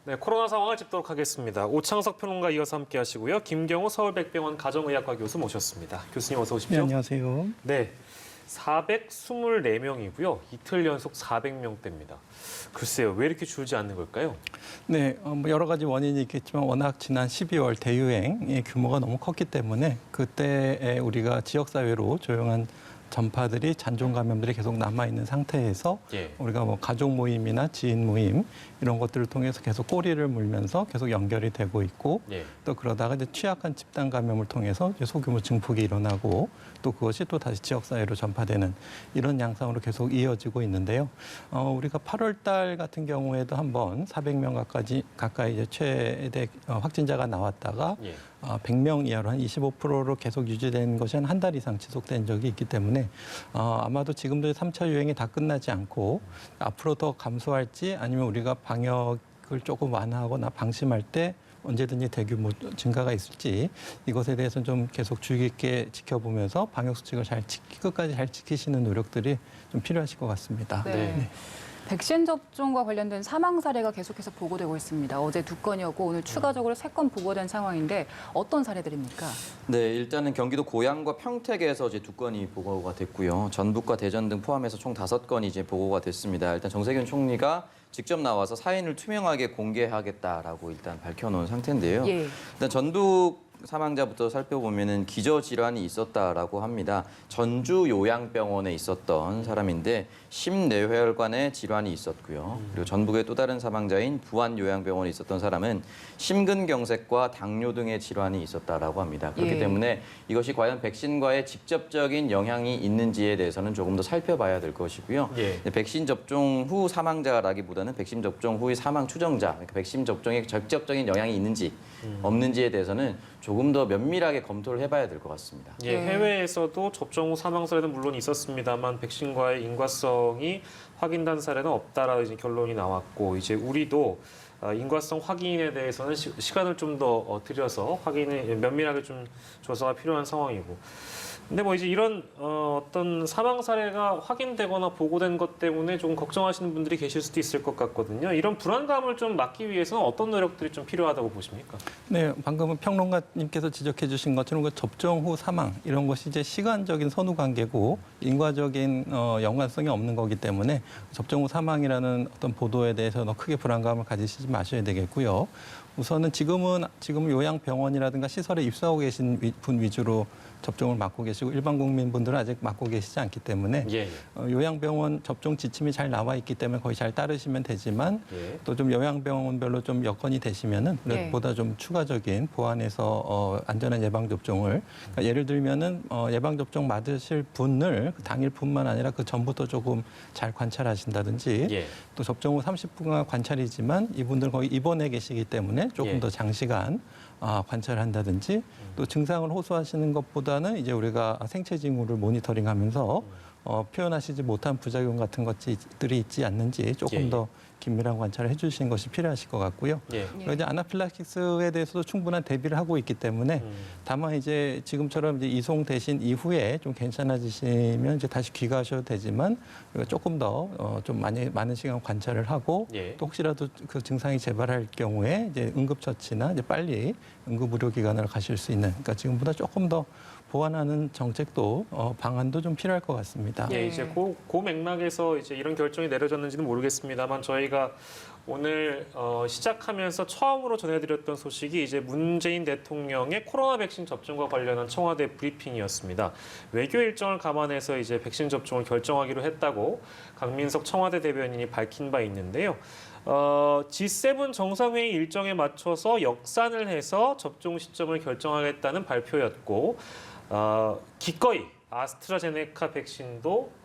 네, 코로나 상황을 짚도록 하겠습니다. 오창석 평론가 이어서 함께 하시고요. 김경호 서울백병원 가정의학과 교수 모셨습니다. 교수님 어서 오십시오. 네, 안녕하세요. 네, 424명이고요. 이틀 연속 400명대입니다. 글쎄요, 왜 이렇게 줄지 않는 걸까요? 네, 여러 가지 원인이 있겠지만 워낙 지난 12월 대유행의 규모가 너무 컸기 때문에 그때 우리가 지역사회로 조용한 전파들이 잔존 감염들이 계속 남아있는 상태에서 우리가 뭐 가족 모임이나 지인 모임 이런 것들을 통해서 계속 꼬리를 물면서 계속 연결이 되고 있고 또 그러다가 이제 취약한 집단 감염을 통해서 이제 소규모 증폭이 일어나고 또 그것이 또 다시 지역사회로 전파되는 이런 양상으로 계속 이어지고 있는데요. 우리가 8월 달 같은 경우에도 한번 400명 가까이 이제 최대 확진자가 나왔다가 100명 이하로 한 25%로 계속 유지된 것이 한 달 이상 지속된 적이 있기 때문에 아마도 지금도 3차 유행이 다 끝나지 않고 앞으로 더 감소할지 아니면 우리가 방역을 조금 완화하거나 방심할 때 언제든지 대규모 증가가 있을지 이것에 대해서는 좀 계속 주의 깊게 지켜보면서 방역 수칙을 끝까지 잘 지키시는 노력들이 좀 필요하실 것 같습니다. 네. 백신 접종과 관련된 사망 사례가 계속해서 보고되고 있습니다. 어제 2건이었고 오늘 추가적으로 3건 보고된 상황인데 어떤 사례들입니까? 네, 일단은 경기도 고양과 평택에서 이제 2건이 보고가 됐고요. 전북과 대전 등 포함해서 총 5건이 이제 보고가 됐습니다. 일단 정세균 총리가 직접 나와서 사인을 투명하게 공개하겠다라고 일단 밝혀놓은 상태인데요. 일단 전북 사망자부터 살펴보면은 기저질환이 있었다라고 합니다. 전주 요양병원에 있었던 사람인데 심뇌혈관에 질환이 있었고요. 그리고 전북의 또 다른 사망자인 부안 요양병원에 있었던 사람은 심근경색과 당뇨 등의 질환이 있었다라고 합니다. 그렇기 때문에 이것이 과연 백신과의 직접적인 영향이 있는지에 대해서는 조금 더 살펴봐야 될 것이고요. 백신 접종 후 사망자라기보다는 백신 접종 후의 사망 추정자, 그러니까 백신 접종에 직접적인 영향이 있는지 없는지에 대해서는 조금 더 면밀하게 검토를 해봐야 될 것 같습니다. 해외에서도 접종 후 사망 사례는 물론 있었습니다만 백신과의 인과성이 확인된 사례는 없다라는 이제 결론이 나왔고 이제 우리도 인과성 확인에 대해서는 시간을 좀 더 들여서 확인을 면밀하게 좀 조사가 필요한 상황이고. 근데 뭐 이제 이런 어떤 사망 사례가 확인되거나 보고된 것 때문에 좀 걱정하시는 분들이 계실 수도 있을 것 같거든요. 이런 불안감을 좀 막기 위해서는 어떤 노력들이 좀 필요하다고 보십니까? 네, 방금 평론가님께서 지적해 주신 것처럼 그 접종 후 사망 이런 것이 이제 시간적인 선후 관계고 인과적인 연관성이 없는 거기 때문에 접종 후 사망이라는 어떤 보도에 대해서 너무 크게 불안감을 가지시지 마셔야 되겠고요. 우선은 지금 요양병원이라든가 시설에 입소하고 계신 분 위주로 접종을 맡고 계시고 일반 국민분들은 아직 맡고 계시지 않기 때문에 요양병원 접종 지침이 잘 나와 있기 때문에 거의 잘 따르시면 되지만 또 좀 요양병원별로 좀 여건이 되시면은 보다 좀 추가적인 보완해서 안전한 예방 접종을 그러니까 예를 들면은 예방 접종 맞으실 분을 당일뿐만 아니라 그 전부터 조금 잘 관찰하신다든지 또 접종 후 30분간 관찰이지만 이분들 거의 입원해 계시기 때문에 조금 더 장시간 관찰한다든지 또 증상을 호소하시는 것보다는 이제 우리가 생체 징후를 모니터링하면서 표현하시지 못한 부작용 같은 것들이 있지 않는지 조금 더 긴밀한 관찰을 해주시는 것이 필요하실 것 같고요. 그리고 이제 아나필락시스에 대해서도 충분한 대비를 하고 있기 때문에 다만 이제 지금처럼 이제 이송되신 이후에 좀 괜찮아지시면 이제 다시 귀가하셔도 되지만 우리가 조금 더 좀 많은 시간 관찰을 하고 또 혹시라도 그 증상이 재발할 경우에 이제 응급처치나 이제 빨리 응급의료기관으로 가실 수 있는 그러니까 지금보다 조금 더 보완하는 정책도 방안도 좀 필요할 것 같습니다. 이제 그 맥락에서 이제 이런 결정이 내려졌는지는 모르겠습니다만 저희가 오늘 시작하면서 처음으로 전해드렸던 소식이 이제 문재인 대통령의 코로나 백신 접종과 관련한 청와대 브리핑이었습니다. 외교 일정을 감안해서 이제 백신 접종을 결정하기로 했다고 강민석 청와대 대변인이 밝힌 바 있는데요. G7 정상회의 일정에 맞춰서 역산을 해서 접종 시점을 결정하겠다는 발표였고 기꺼이 아스트라제네카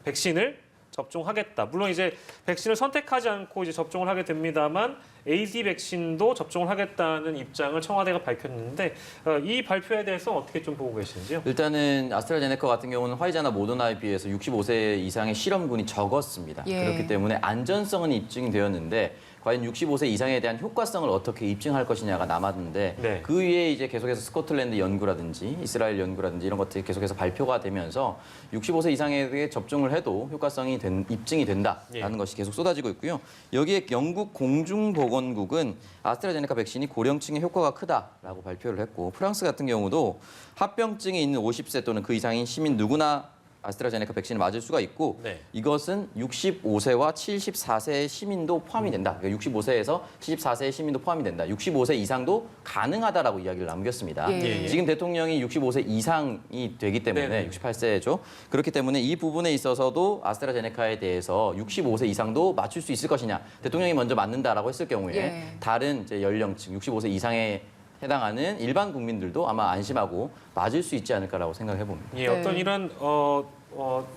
백신을 접종하겠다. 물론 이제 백신을 선택하지 않고 이제 접종을 하게 됩니다만 AZ 백신도 접종을 하겠다는 입장을 청와대가 밝혔는데 이 발표에 대해서 어떻게 좀 보고 계시는지요? 일단은 아스트라제네카 같은 경우는 화이자나 모더나에 비해서 65세 이상의 실험군이 적었습니다. 그렇기 때문에 안전성은 입증이 되었는데 과연 65세 이상에 대한 효과성을 어떻게 입증할 것이냐가 남았는데 네. 그 위에 이제 계속해서 스코틀랜드 연구라든지 이스라엘 연구라든지 이런 것들이 계속해서 발표가 되면서 65세 이상에 대해 접종을 해도 효과성이 입증이 된다라는 예. 것이 계속 쏟아지고 있고요. 여기에 영국 공중보건국은 아스트라제네카 백신이 고령층에 효과가 크다라고 발표를 했고 프랑스 같은 경우도 합병증이 있는 50세 또는 그 이상인 시민 누구나 아스트라제네카 백신을 맞을 수가 있고 네. 이것은 65세와 74세의 시민도 포함이 된다. 그러니까 65세에서 74세의 시민도 포함이 된다. 65세 이상도 가능하다라고 이야기를 남겼습니다. 예. 지금 대통령이 65세 이상이 되기 때문에 네네. 68세죠. 그렇기 때문에 이 부분에 있어서도 아스트라제네카에 대해서 65세 이상도 맞출 수 있을 것이냐. 대통령이 먼저 맞는다라고 했을 경우에 예. 다른 이제 연령층 65세 이상의 해당하는 일반 국민들도 아마 안심하고 맞을 수 있지 않을까라고 생각해 봅니다. 예, 네. 어떤 이런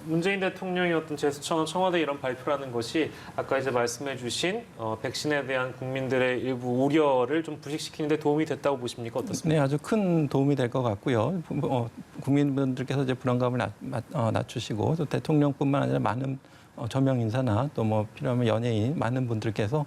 문재인 대통령의 어떤 제스처나 청와대 이런 발표라는 것이 아까 이제 말씀해주신 백신에 대한 국민들의 일부 우려를 좀 부식시키는데 도움이 됐다고 보십니까? 어떻습니까? 네, 아주 큰 도움이 될 것 같고요. 국민분들께서 이제 불안감을 낮추시고 또 대통령뿐만 아니라 많은 저명 인사나 또 뭐 필요하면 연예인 많은 분들께서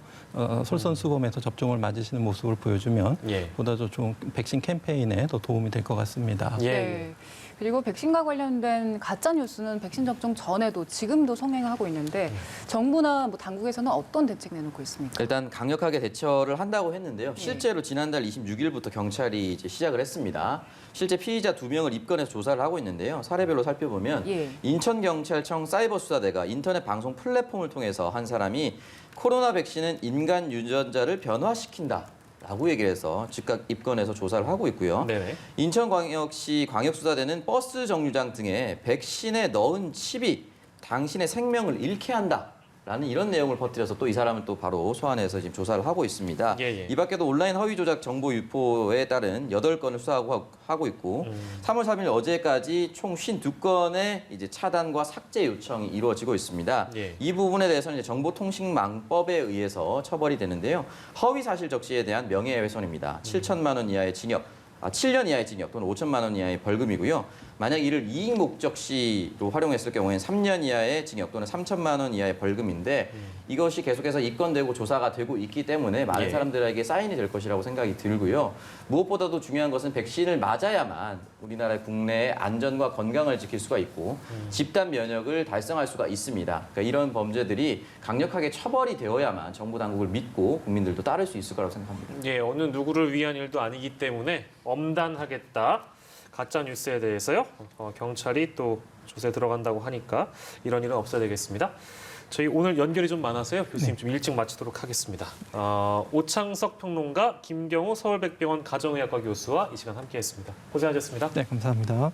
솔선수범해서 접종을 맞으시는 모습을 보여주면 예. 보다 더 좋은 백신 캠페인에 더 도움이 될 것 같습니다. 예. 네. 그리고 백신과 관련된 가짜 뉴스는 백신 접종 전에도 지금도 성행하고 있는데 정부나 뭐 당국에서는 어떤 대책 내놓고 있습니까? 일단 강력하게 대처를 한다고 했는데요. 실제로 지난달 26일부터 경찰이 이제 시작을 했습니다. 실제 피의자 2명을 입건해서 조사를 하고 있는데요. 사례별로 살펴보면 예. 인천경찰청 사이버수사대가 인터넷 방송 플랫폼을 통해서 한 사람이 코로나 백신은 인간 유전자를 변화시킨다. 라고 얘기를 해서 즉각 입건해서 조사를 하고 있고요. 네네. 인천광역시 광역수사대는 버스 정류장 등에 백신에 넣은 칩이 당신의 생명을 잃게 한다. 라는 이런 내용을 퍼뜨려서 또 이 사람을 또 바로 소환해서 지금 조사를 하고 있습니다. 예, 예. 이 밖에도 온라인 허위 조작 정보 유포에 따른 8건을 수사하고 있고 3월 3일 어제까지 총 52건의 이제 차단과 삭제 요청이 이루어지고 있습니다. 예. 이 부분에 대해서는 이제 정보통신망법에 의해서 처벌이 되는데요. 허위 사실 적시에 대한 명예훼손입니다. 7천만 원 이하의 징역, 7년 이하의 징역 또는 5천만 원 이하의 벌금이고요. 만약 이를 이익 목적시로 활용했을 경우에는 3년 이하의 징역 또는 3천만 원 이하의 벌금인데 이것이 계속해서 입건되고 조사가 되고 있기 때문에 많은 예. 사람들에게 사인이 될 것이라고 생각이 들고요. 무엇보다도 중요한 것은 백신을 맞아야만 우리나라의 국내의 안전과 건강을 지킬 수가 있고 집단 면역을 달성할 수가 있습니다. 그러니까 이런 범죄들이 강력하게 처벌이 되어야만 정부 당국을 믿고 국민들도 따를 수 있을 거라고 생각합니다. 예, 어느 누구를 위한 일도 아니기 때문에 엄단하겠다. 가짜 뉴스에 대해서요. 경찰이 또 조사에 들어간다고 하니까 이런 일은 없어야 되겠습니다. 저희 오늘 연결이 좀 많아서요. 교수님 좀 일찍 마치도록 하겠습니다. 오창석 평론가, 김경우 서울백병원 가정의학과 교수와 이 시간 함께했습니다. 고생하셨습니다. 네, 감사합니다.